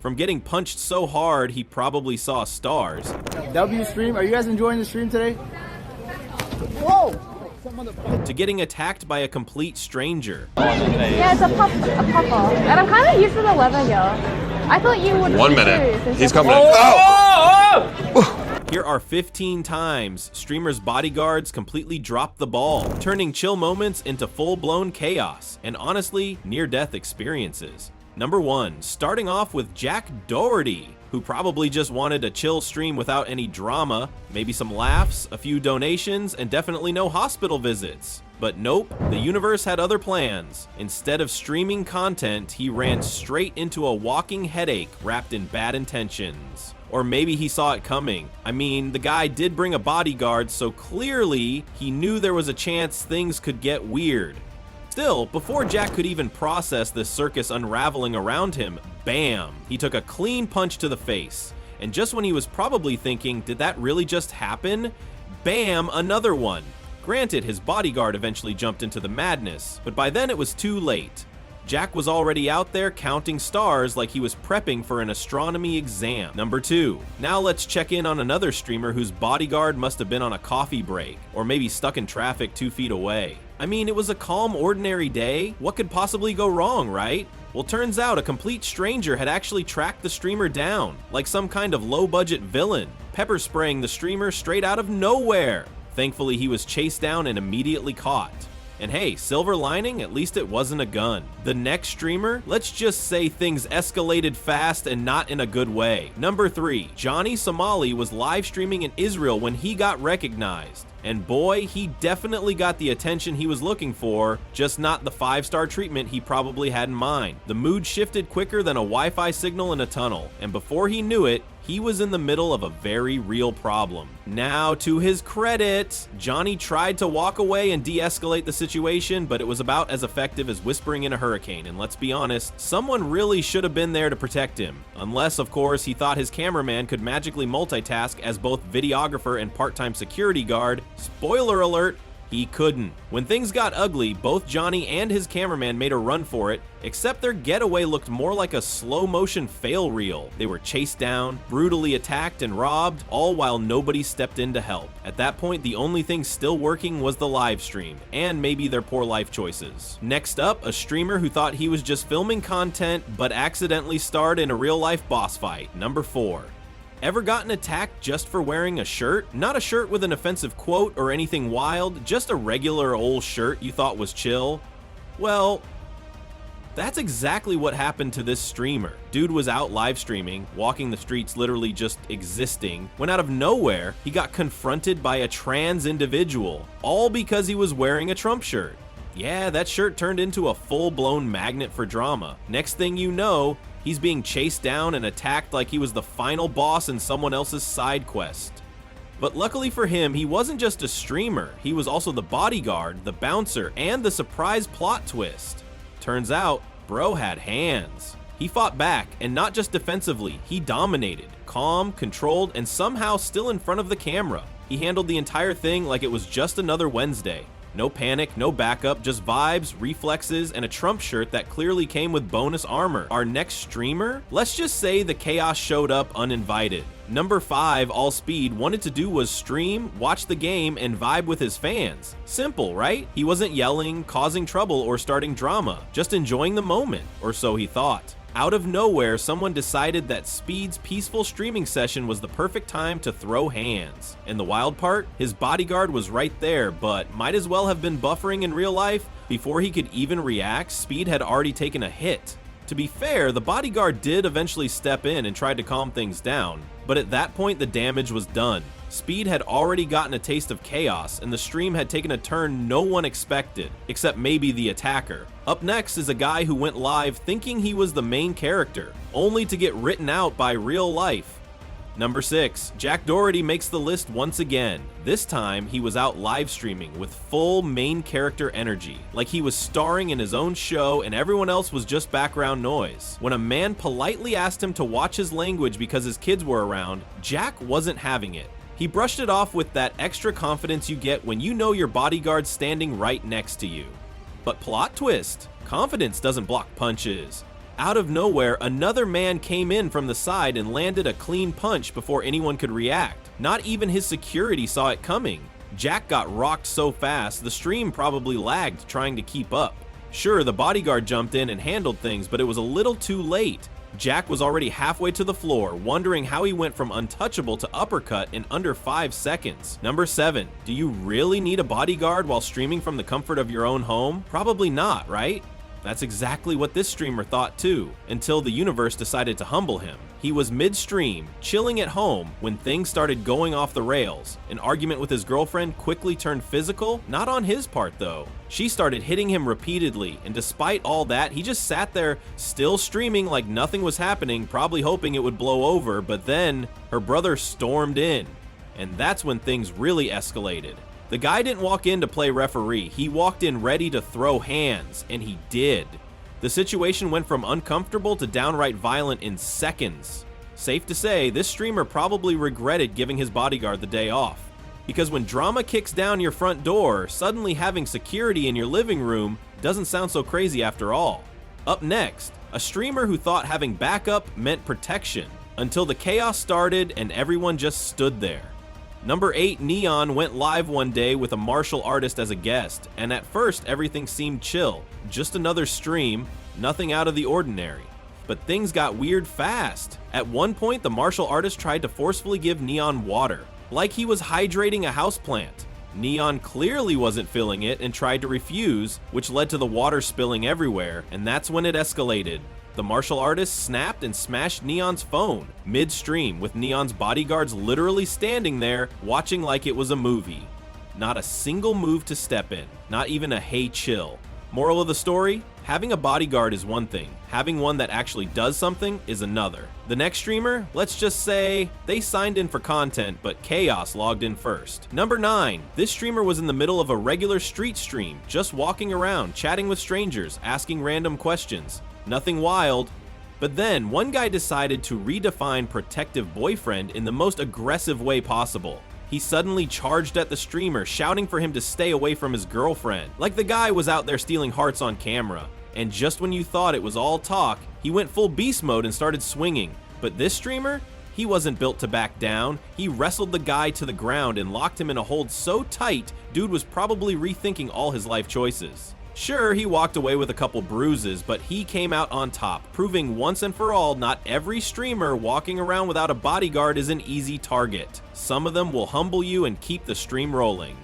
From getting punched so hard, he probably saw stars. W stream, are you guys enjoying the stream today? Whoa! To getting attacked by a complete stranger. Yeah, it's a couple. And I'm kind of used to the weather here. I thought you would. 1 minute. He's coming. Here are 15 times streamers' bodyguards completely dropped the ball, turning chill moments into full-blown chaos, and honestly, near-death experiences. Number 1, starting off with Jack Doherty, who probably just wanted a chill stream without any drama, maybe some laughs, a few donations, and definitely no hospital visits. But nope, the universe had other plans. Instead of streaming content, he ran straight into a walking headache wrapped in bad intentions. Or maybe he saw it coming. I mean, the guy did bring a bodyguard, so clearly he knew there was a chance things could get weird. Still, before Jack could even process this circus unraveling around him, bam, he took a clean punch to the face. And just when he was probably thinking, did that really just happen? Bam, another one. Granted, his bodyguard eventually jumped into the madness, but by then it was too late. Jack was already out there counting stars like he was prepping for an astronomy exam. Number 2. Now let's check in on another streamer whose bodyguard must have been on a coffee break, or maybe stuck in traffic 2 feet away. I mean, it was a calm, ordinary day. What could possibly go wrong, right? Well, turns out a complete stranger had actually tracked the streamer down, like some kind of low-budget villain, pepper spraying the streamer straight out of nowhere. Thankfully, he was chased down and immediately caught. And hey, silver lining, at least it wasn't a gun. The next streamer, let's just say things escalated fast and not in a good way. Number 3, Johnny Somali was live streaming in Israel when he got recognized. And boy, he definitely got the attention he was looking for, just not the 5-star treatment he probably had in mind. The mood shifted quicker than a Wi-Fi signal in a tunnel, and before he knew it, he was in the middle of a very real problem. Now, to his credit, Johnny tried to walk away and de-escalate the situation, but it was about as effective as whispering in a hurricane, and let's be honest, someone really should have been there to protect him. Unless, of course, he thought his cameraman could magically multitask as both videographer and part-time security guard. Spoiler alert, he couldn't. When things got ugly, both Johnny and his cameraman made a run for it, except their getaway looked more like a slow-motion fail reel. They were chased down, brutally attacked and robbed, all while nobody stepped in to help. At that point, the only thing still working was the live stream, and maybe their poor life choices. Next up, a streamer who thought he was just filming content, but accidentally starred in a real-life boss fight. Number 4. Ever gotten attacked just for wearing a shirt? Not a shirt with an offensive quote or anything wild, just a regular old shirt you thought was chill? Well, that's exactly what happened to this streamer. Dude was out live streaming, walking the streets literally just existing, when out of nowhere, he got confronted by a trans individual, all because he was wearing a Trump shirt. Yeah, that shirt turned into a full-blown magnet for drama. Next thing you know, he's being chased down and attacked like he was the final boss in someone else's side quest. But luckily for him, he wasn't just a streamer, he was also the bodyguard, the bouncer, and the surprise plot twist. Turns out, bro had hands. He fought back, and not just defensively, he dominated, calm, controlled, and somehow still in front of the camera. He handled the entire thing like it was just another Wednesday. No panic, no backup, just vibes, reflexes, and a Trump shirt that clearly came with bonus armor. Our next streamer? Let's just say the chaos showed up uninvited. Number 5, All Speed, wanted to do was stream, watch the game, and vibe with his fans. Simple, right? He wasn't yelling, causing trouble, or starting drama, just enjoying the moment, or so he thought. Out of nowhere, someone decided that Speed's peaceful streaming session was the perfect time to throw hands. And the wild part? His bodyguard was right there, but might as well have been buffering in real life. Before he could even react, Speed had already taken a hit. To be fair, the bodyguard did eventually step in and tried to calm things down, but at that point the damage was done. Speed had already gotten a taste of chaos, and the stream had taken a turn no one expected, except maybe the attacker. Up next is a guy who went live thinking he was the main character, only to get written out by real life. Number 6, Jack Doherty makes the list once again. This time, he was out live streaming with full main character energy, like he was starring in his own show and everyone else was just background noise. When a man politely asked him to watch his language because his kids were around, Jack wasn't having it. He brushed it off with that extra confidence you get when you know your bodyguard's standing right next to you. But plot twist, confidence doesn't block punches. Out of nowhere, another man came in from the side and landed a clean punch before anyone could react. Not even his security saw it coming. Jack got rocked so fast, the stream probably lagged trying to keep up. Sure, the bodyguard jumped in and handled things, but it was a little too late. Jack was already halfway to the floor, wondering how he went from untouchable to uppercut in under 5 seconds. Number 7. Do you really need a bodyguard while streaming from the comfort of your own home? Probably not, right? That's exactly what this streamer thought too, until the universe decided to humble him. He was mid-stream, chilling at home, when things started going off the rails. An argument with his girlfriend quickly turned physical, not on his part though. She started hitting him repeatedly, and despite all that, he just sat there, still streaming like nothing was happening, probably hoping it would blow over, but then her brother stormed in. And that's when things really escalated. The guy didn't walk in to play referee, he walked in ready to throw hands, and he did. The situation went from uncomfortable to downright violent in seconds. Safe to say, this streamer probably regretted giving his bodyguard the day off. Because when drama kicks down your front door, suddenly having security in your living room doesn't sound so crazy after all. Up next, a streamer who thought having backup meant protection, until the chaos started and everyone just stood there. Number 8, Neon went live one day with a martial artist as a guest, and at first everything seemed chill, just another stream, nothing out of the ordinary. But things got weird fast. At one point, the martial artist tried to forcefully give Neon water, like he was hydrating a houseplant. Neon clearly wasn't feeling it and tried to refuse, which led to the water spilling everywhere, and that's when it escalated. The martial artist snapped and smashed Neon's phone, mid-stream, with Neon's bodyguards literally standing there, watching like it was a movie. Not a single move to step in, not even a hey chill. Moral of the story? Having a bodyguard is one thing, having one that actually does something is another. The next streamer, let's just say, they signed in for content, but chaos logged in first. Number 9, this streamer was in the middle of a regular street stream, just walking around, chatting with strangers, asking random questions. Nothing wild. But then, one guy decided to redefine protective boyfriend in the most aggressive way possible. He suddenly charged at the streamer, shouting for him to stay away from his girlfriend, like the guy was out there stealing hearts on camera. And just when you thought it was all talk, he went full beast mode and started swinging. But this streamer? He wasn't built to back down. He wrestled the guy to the ground and locked him in a hold so tight, dude was probably rethinking all his life choices. Sure, he walked away with a couple bruises, but he came out on top, proving once and for all not every streamer walking around without a bodyguard is an easy target. Some of them will humble you and keep the stream rolling.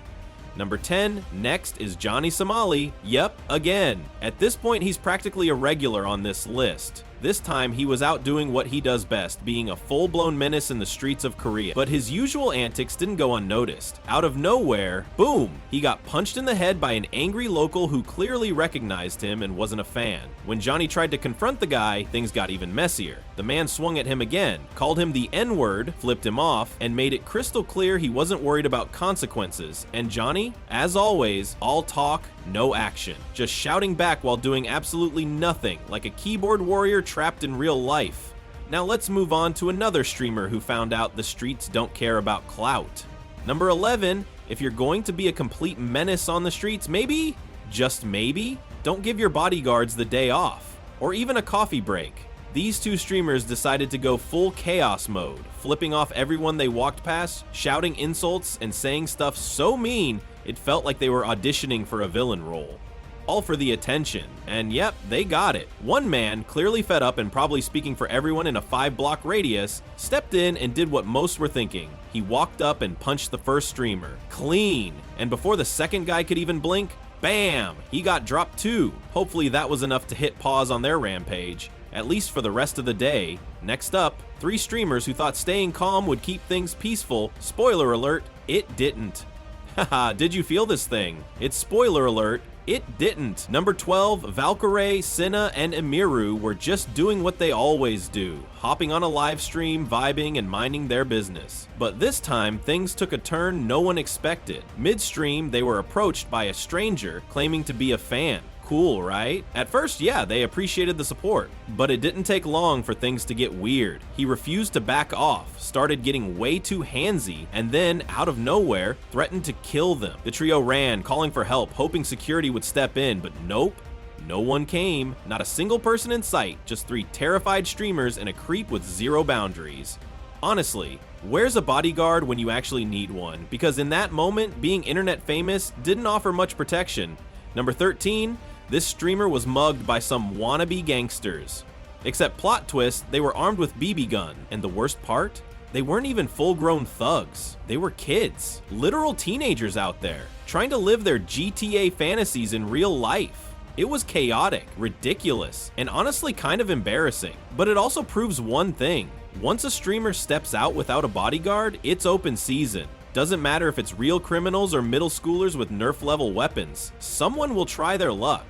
Number 10, next is Johnny Somali. Yep, again. At this point, he's practically a regular on this list. This time, he was out doing what he does best, being a full-blown menace in the streets of Korea. But his usual antics didn't go unnoticed. Out of nowhere, boom, he got punched in the head by an angry local who clearly recognized him and wasn't a fan. When Johnny tried to confront the guy, things got even messier. The man swung at him again, called him the N-word, flipped him off, and made it crystal clear he wasn't worried about consequences. And Johnny, as always, all talk, no action. Just shouting back while doing absolutely nothing, like a keyboard warrior trapped in real life. Now let's move on to another streamer who found out the streets don't care about clout. Number 11, if you're going to be a complete menace on the streets, maybe, just maybe, don't give your bodyguards the day off, or even a coffee break. These two streamers decided to go full chaos mode, flipping off everyone they walked past, shouting insults, and saying stuff so mean it felt like they were auditioning for a villain role. All for the attention, and yep, they got it. One man, clearly fed up and probably speaking for everyone in a 5-block radius, stepped in and did what most were thinking. He walked up and punched the first streamer. Clean! And before the second guy could even blink, bam! He got dropped too. Hopefully that was enough to hit pause on their rampage, at least for the rest of the day. Next up, 3 streamers who thought staying calm would keep things peaceful. Spoiler alert, it didn't. Haha, did you feel this thing? It's spoiler alert, it didn't. Number 12, Valkyrae, Senna, and Emiru were just doing what they always do, hopping on a live stream, vibing, and minding their business. But this time, things took a turn no one expected. Mid-stream, they were approached by a stranger claiming to be a fan. Cool, right? At first, yeah, they appreciated the support, but it didn't take long for things to get weird. He refused to back off, started getting way too handsy, and then, out of nowhere, threatened to kill them. The trio ran, calling for help, hoping security would step in, but nope. No one came, not a single person in sight, just 3 terrified streamers and a creep with 0 boundaries. Honestly, where's a bodyguard when you actually need one? Because in that moment, being internet famous didn't offer much protection. Number 13, this streamer was mugged by some wannabe gangsters. Except plot twist, they were armed with BB gun, and the worst part? They weren't even full-grown thugs. They were kids, literal teenagers out there, trying to live their GTA fantasies in real life. It was chaotic, ridiculous, and honestly kind of embarrassing. But it also proves one thing. Once a streamer steps out without a bodyguard, it's open season. Doesn't matter if it's real criminals or middle schoolers with Nerf-level weapons. Someone will try their luck.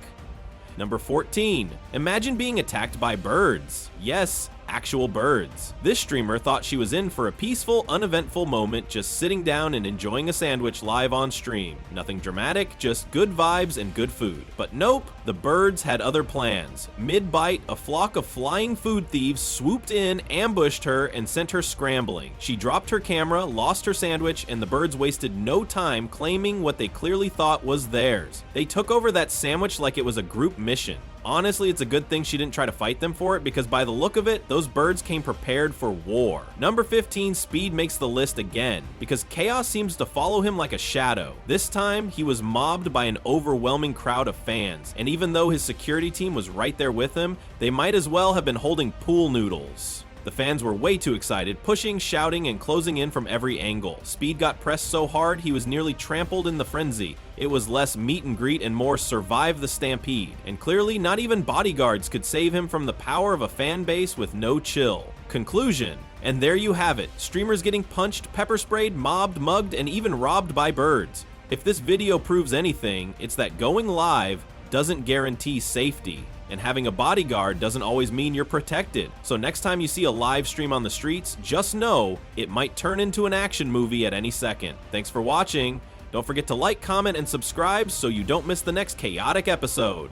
Number 14. Imagine being attacked by birds. Yes, actual birds. This streamer thought she was in for a peaceful, uneventful moment, just sitting down and enjoying a sandwich live on stream. Nothing dramatic, just good vibes and good food. But nope, the birds had other plans. Mid-bite, a flock of flying food thieves swooped in, ambushed her, and sent her scrambling. She dropped her camera, lost her sandwich, and the birds wasted no time claiming what they clearly thought was theirs. They took over that sandwich like it was a group mission. Honestly, it's a good thing she didn't try to fight them for it, because by the look of it, those birds came prepared for war. Number 15, Speed makes the list again, because chaos seems to follow him like a shadow. This time, he was mobbed by an overwhelming crowd of fans, and even though his security team was right there with him, they might as well have been holding pool noodles. The fans were way too excited, pushing, shouting, and closing in from every angle. Speed got pressed so hard he was nearly trampled in the frenzy. It was less meet and greet and more survive the stampede, and clearly not even bodyguards could save him from the power of a fan base with no chill. Conclusion. And there you have it, streamers getting punched, pepper sprayed, mobbed, mugged, and even robbed by birds. If this video proves anything, it's that going live doesn't guarantee safety. And having a bodyguard doesn't always mean you're protected. So next time you see a live stream on the streets, just know it might turn into an action movie at any second. Thanks for watching. Don't forget to like, comment, and subscribe so you don't miss the next chaotic episode.